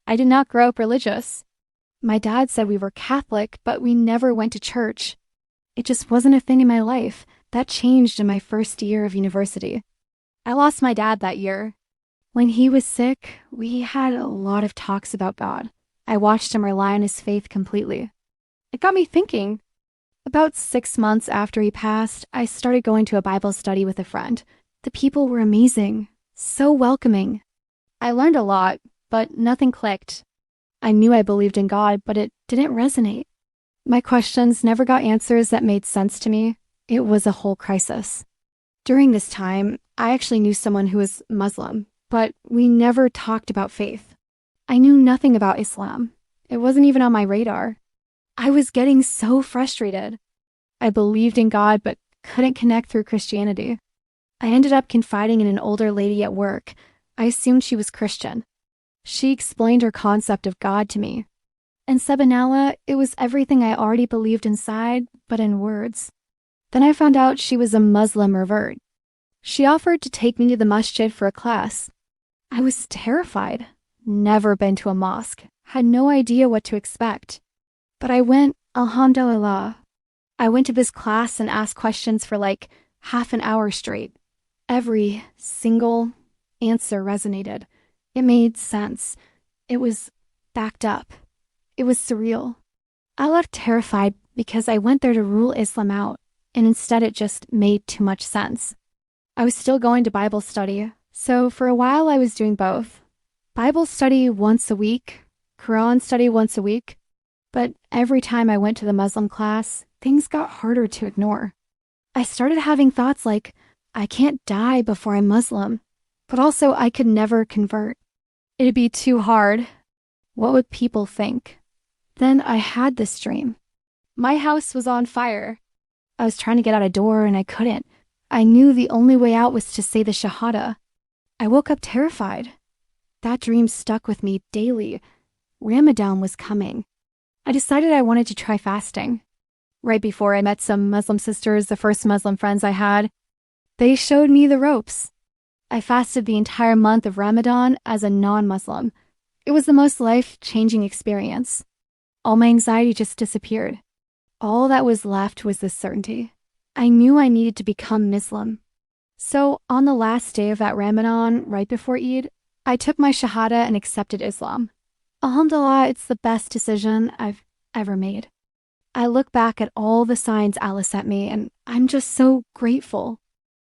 I did not grow up religious. My dad said we were Catholic, but we never went to church. It just wasn't a thing in my life. That changed in my first year of university. I lost my dad that year. When he was sick, we had a lot of talks about God. I watched him rely on his faith completely. It got me thinking. About 6 months after he passed, I started going to a Bible study with a friend. The people were amazing, so welcoming. I learned a lot, but nothing clicked. I knew I believed in God, but it didn't resonate. My questions never got answers that made sense to me. It was a whole crisis. During this time, I actually knew someone who was Muslim, but we never talked about faith. I knew nothing about Islam. It wasn't even on my radar. I was getting so frustrated. I believed in God, but couldn't connect through Christianity. I ended up confiding in an older lady at work. I assumed she was Christian. She explained her concept of God to me. In Sabanala, it was everything I already believed inside, but in words. Then I found out she was a Muslim revert. She offered to take me to the masjid for a class. I was terrified. Never been to a mosque. Had no idea what to expect. But I went, alhamdulillah. I went to this class and asked questions for like half an hour straight. Every single answer resonated. It made sense. It was backed up. It was surreal. I left terrified because I went there to rule Islam out, and instead it just made too much sense. I was still going to Bible study, so for a while I was doing both. Bible study once a week, Quran study once a week, but every time I went to the Muslim class, things got harder to ignore. I started having thoughts like, I can't die before I'm Muslim, but also I could never convert. It'd be too hard. What would people think? Then I had this dream. My house was on fire. I was trying to get out a door and I couldn't. I knew the only way out was to say the Shahada. I woke up terrified. That dream stuck with me daily. Ramadan was coming. I decided I wanted to try fasting. Right before I met some Muslim sisters, the first Muslim friends I had, they showed me the ropes. I fasted the entire month of Ramadan as a non-Muslim. It was the most life-changing experience. All my anxiety just disappeared. All that was left was this certainty. I knew I needed to become Muslim. So on the last day of that Ramadan, right before Eid, I took my Shahada and accepted Islam. Alhamdulillah, it's the best decision I've ever made. I look back at all the signs Allah sent me, and I'm just so grateful.